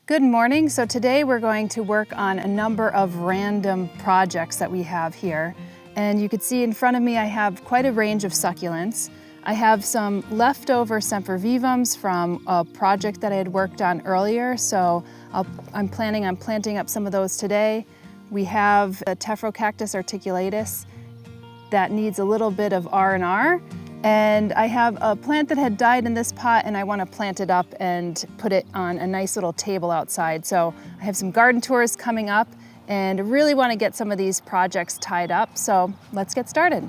Good morning. So today we're going to work on a number of random projects that we have here. And you can see in front of me I have quite a range of succulents. I have some leftover sempervivums from a project that I had worked on earlier, so I'm planning on planting up some of those today. We have a Tephrocarpus articulatus that needs a little bit of R&R. And I have a plant that had died in this pot and I want to plant it up and put it on a nice little table outside. So I have some garden tours coming up and really want to get some of these projects tied up. So let's get started.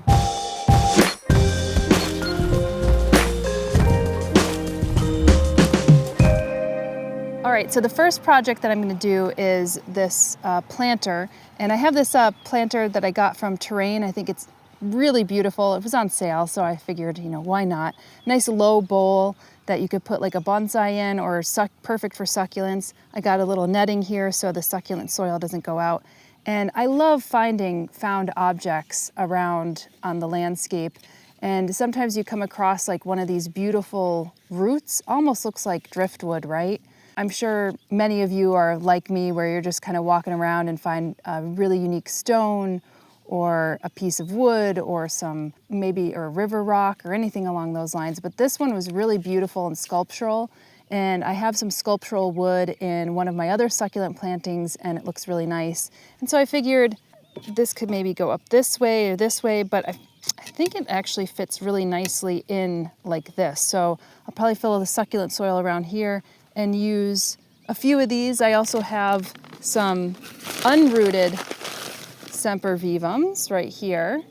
All right, so the first project that I'm going to do is this planter. And I have this planter that I got from Rayne. I think it's really beautiful. It was on sale, so I figured, why not? Nice low bowl that you could put like a bonsai in, or perfect for succulents. I got a little netting here so the succulent soil doesn't go out. And I love finding found objects around on the landscape. And sometimes you come across like one of these beautiful roots, almost looks like driftwood, right? I'm sure many of you are like me, where you're just kind of walking around and find a really unique stone or a piece of wood or or a river rock or anything along those lines. But this one was really beautiful and sculptural. And I have some sculptural wood in one of my other succulent plantings and it looks really nice. And so I figured this could maybe go up this way or this way, but I think it actually fits really nicely in like this. So I'll probably fill the succulent soil around here and use a few of these. I also have some unrooted sempervivums right here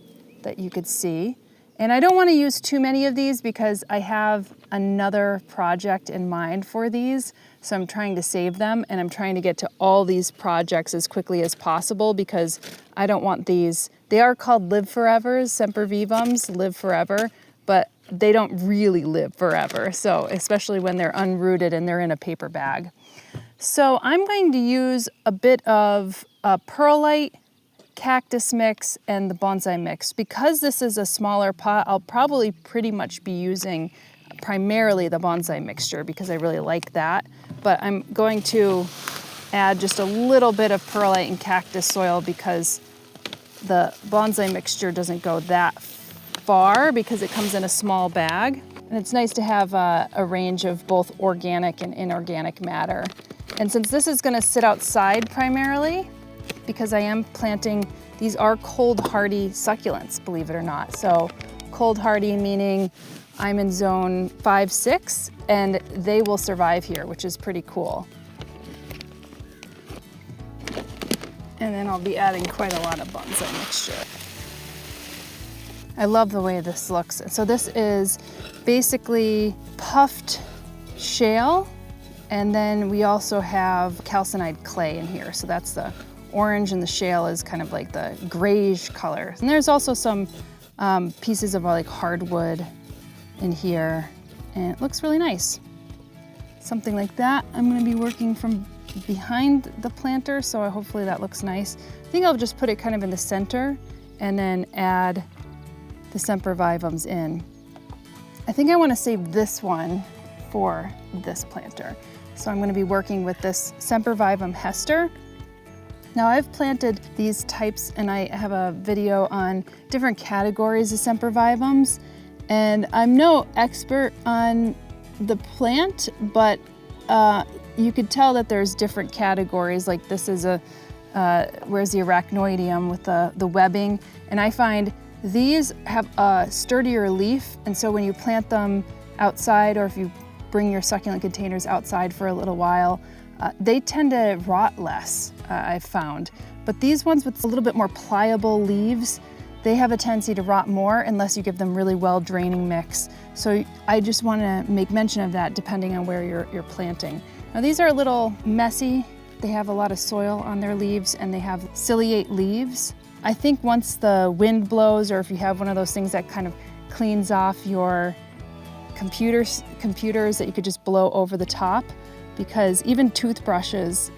that you could see. And I don't want to use too many of these because I have another project in mind for these. So I'm trying to save them and I'm trying to get to all these projects as quickly as possible because I don't want these. They are called live forevers, sempervivums, live forever, but they don't really live forever. So especially when they're unrooted and they're in a paper bag. So I'm going to use a bit of perlite, cactus mix, and the bonsai mix. Because this is a smaller pot, I'll probably pretty much be using primarily the bonsai mixture because I really like that. But I'm going to add just a little bit of perlite and cactus soil because the bonsai mixture doesn't go that far because it comes in a small bag. And it's nice to have a range of both organic and inorganic matter. And since this is going to sit outside primarily, because I am planting, these are cold hardy succulents, believe it or not. So cold hardy meaning I'm in zone 5-6 and they will survive here, which is pretty cool. And then I'll be adding quite a lot of bonsai mixture. I love the way this looks. So this is basically puffed shale, and then we also have calcined clay in here. So that's the orange, and the shale is kind of like the grayish color. And there's also some pieces of like hardwood in here, and it looks really nice. Something like that. I'm going to be working from behind the planter, so hopefully that looks nice. I think I'll just put it kind of in the center and then add the sempervivums in. I think I want to save this one for this planter. So I'm going to be working with this sempervivum Hester. Now I've planted these types and I have a video on different categories of sempervivums, and I'm no expert on the plant, but you could tell that there's different categories. Like this is where's the arachnoideum with the webbing, and I find these have a sturdier leaf, and so when you plant them outside or if you bring your succulent containers outside for a little while, they tend to rot less, I've found. But these ones with a little bit more pliable leaves, they have a tendency to rot more unless you give them really well draining mix. So I just want to make mention of that depending on where you're planting. Now these are a little messy. They have a lot of soil on their leaves and they have ciliate leaves. I think once the wind blows, or if you have one of those things that kind of cleans off your computers that you could just blow over the top, because even toothbrushes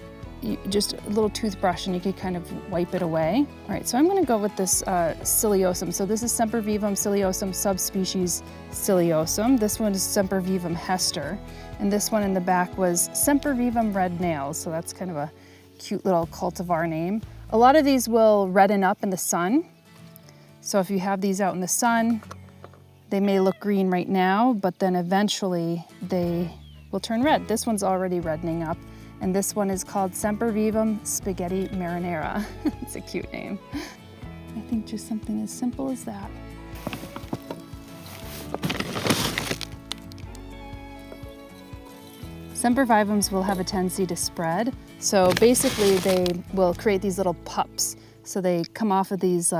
just a little toothbrush and you can kind of wipe it away. All right, so I'm gonna go with this ciliosum. So this is Sempervivum ciliosum, subspecies ciliosum. This one is Sempervivum hester. And this one in the back was Sempervivum red nails. So that's kind of a cute little cultivar name. A lot of these will redden up in the sun. So if you have these out in the sun, they may look green right now, but then eventually they will turn red. This one's already reddening up. And this one is called Sempervivum spaghetti marinara. It's a cute name. I think just something as simple as that. Sempervivums will have a tendency to spread. So basically they will create these little pups. So they come off of these,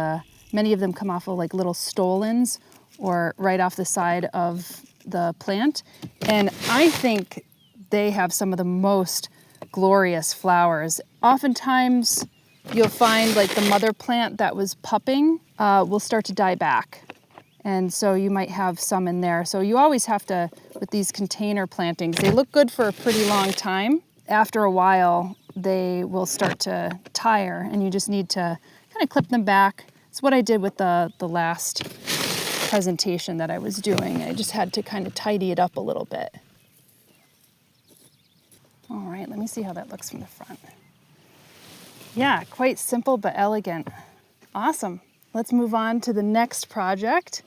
many of them come off of like little stolons or right off the side of the plant. And I think they have some of the most glorious flowers. Oftentimes you'll find like the mother plant that was pupping will start to die back. And so you might have some in there. So you always have to, with these container plantings, they look good for a pretty long time. After a while, they will start to tire and you just need to kind of clip them back. It's what I did with the last presentation that I was doing. I just had to kind of tidy it up a little bit. All right, let me see how that looks from the front. Yeah, quite simple but elegant. Awesome. Let's move on to the next project.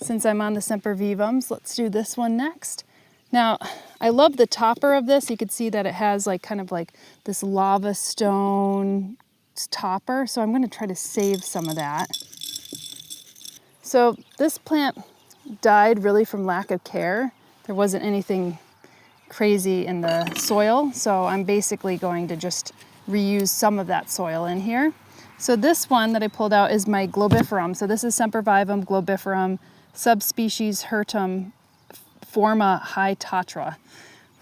Since I'm on the Sempervivums, let's do this one next. Now, I love the topper of this. You can see that it has like kind of like this lava stone topper. So I'm gonna try to save some of that. So this plant died really from lack of care. There wasn't anything crazy in the soil. So I'm basically going to just reuse some of that soil in here. So this one that I pulled out is my globiferum. So this is Sempervivum globiferum, subspecies Hirtum forma hytatra.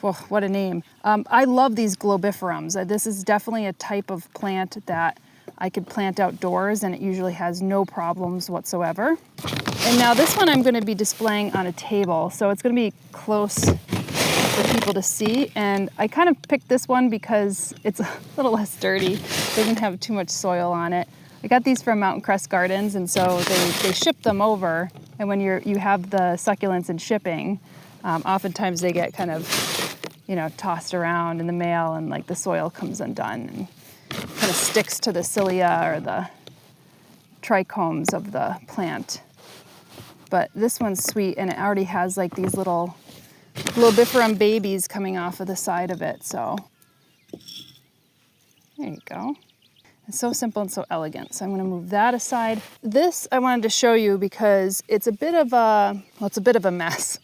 Whoa, what a name. I love these globiferums. This is definitely a type of plant that I could plant outdoors and it usually has no problems whatsoever. And now this one I'm going to be displaying on a table. So it's going to be close for people to see. And I kind of picked this one because it's a little less dirty. It doesn't have too much soil on it. I got these from Mountain Crest Gardens, and so they ship them over. And when you have the succulents in shipping, oftentimes they get kind of, tossed around in the mail, and like the soil comes undone and kind of sticks to the cilia or the trichomes of the plant. But this one's sweet, and it already has like these little globiferum babies coming off of the side of it. So there you go. It's so simple and so elegant. So I'm going to move that aside. This I wanted to show you because it's a bit of a mess.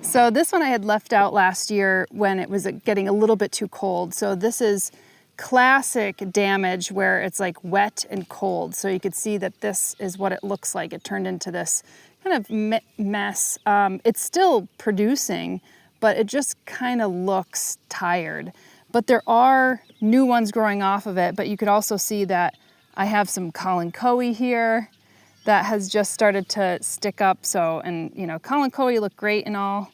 So this one I had left out last year when it was getting a little bit too cold. So this is classic damage where it's like wet and cold. So you could see that this is what it looks like. It turned into this kind of mess. It's still producing, but it just kind of looks tired. But there are new ones growing off of it, but you could also see that I have some kalanchoe here that has just started to stick up. So, and kalanchoe look great and all.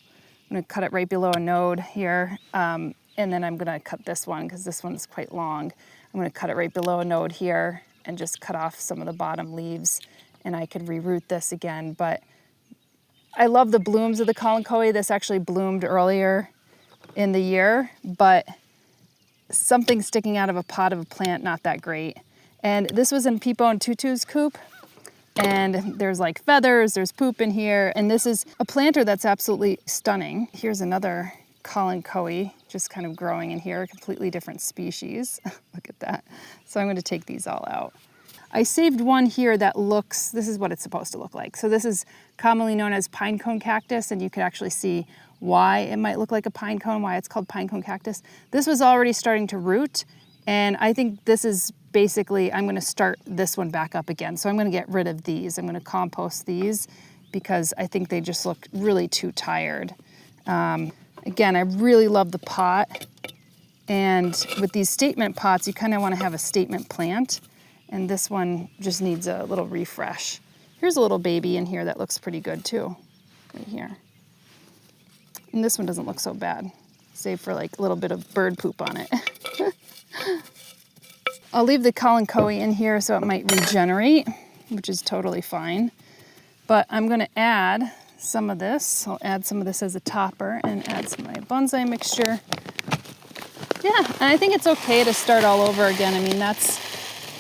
I'm gonna cut it right below a node here. And then I'm gonna cut this one because this one's quite long. I'm gonna cut it right below a node here and just cut off some of the bottom leaves, and I can reroot this again. But I love the blooms of the kalanchoe. This actually bloomed earlier in the year, but something sticking out of a pot of a plant, not that great. And this was in Peepo and Tutu's coop, and there's like feathers, there's poop in here, and this is a planter that's absolutely stunning. Here's another kalanchoe just kind of growing in here, a completely different species. Look at that. So I'm going to take these all out. I saved one here that looks, this is what it's supposed to look like. So this is commonly known as pinecone cactus, and you can actually see why it might look like a pine cone, why it's called pinecone cactus. This was already starting to root, and I think this is basically, I'm gonna start this one back up again. So I'm gonna get rid of these. I'm gonna compost these because I think they just look really too tired. Again, I really love the pot, and with these statement pots, you kind of wanna have a statement plant, and this one just needs a little refresh. Here's a little baby in here that looks pretty good too, right here. And this one doesn't look so bad, save for like a little bit of bird poop on it. I'll leave the kalanchoe in here so it might regenerate, which is totally fine. But I'm gonna add some of this. I'll add some of this as a topper and add some of my bonsai mixture. Yeah, and I think it's okay to start all over again. I mean, that's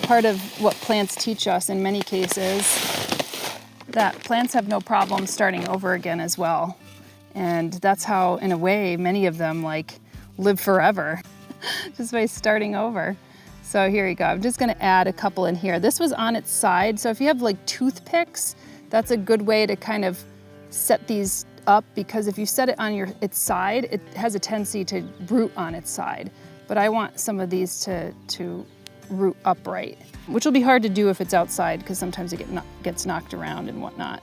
part of what plants teach us in many cases, that plants have no problem starting over again as well. And that's how, in a way, many of them like live forever, just by starting over. So here you go. I'm just gonna add a couple in here. This was on its side, so if you have like toothpicks, that's a good way to kind of set these up, because if you set it on its side, it has a tendency to root on its side. But I want some of these to root upright, which will be hard to do if it's outside, because sometimes it gets knocked around and whatnot.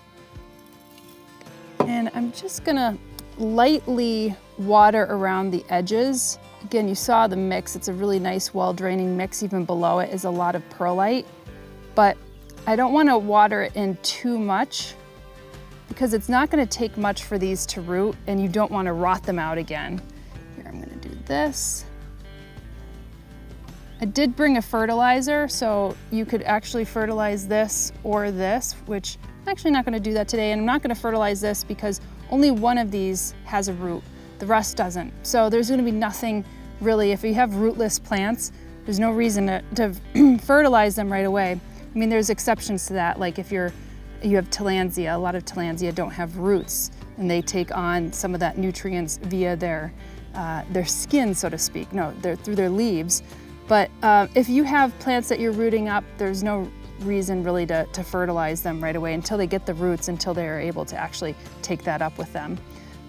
And I'm just gonna lightly water around the edges. Again, you saw the mix. It's a really nice, well-draining mix. Even below it is a lot of perlite, but I don't want to water it in too much, because it's not going to take much for these to root, and you don't want to rot them out again. Here, I'm going to do this. I did bring a fertilizer, so you could actually fertilize this or this, which I'm actually not going to do that today, and I'm not going to fertilize this because only one of these has a root. The rest doesn't. So there's going to be nothing really. If you have rootless plants, there's no reason to fertilize them right away. I mean, there's exceptions to that. Like if you have tillandsia, a lot of tillandsia don't have roots, and they take on some of that nutrients via their skin, so to speak. No, through their leaves. But if you have plants that you're rooting up, there's no reason really to fertilize them right away until they get the roots, until they're able to actually take that up with them.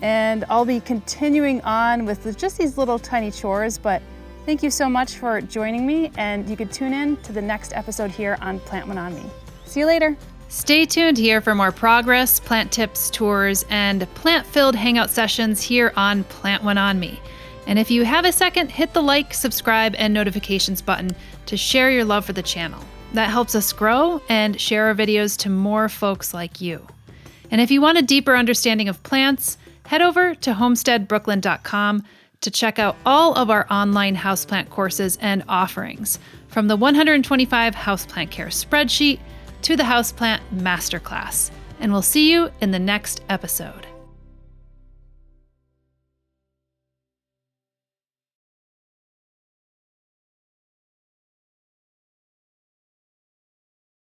And I'll be continuing on with just these little tiny chores, but thank you so much for joining me, and you can tune in to the next episode here on Plant One On Me. See you later. Stay tuned here for more progress, plant tips, tours, and plant-filled hangout sessions here on Plant One On Me. And if you have a second, hit the like, subscribe, and notifications button to share your love for the channel. That helps us grow and share our videos to more folks like you. And if you want a deeper understanding of plants, head over to homesteadbrooklyn.com to check out all of our online houseplant courses and offerings, from the 125 houseplant care spreadsheet to the Houseplant Masterclass. And we'll see you in the next episode.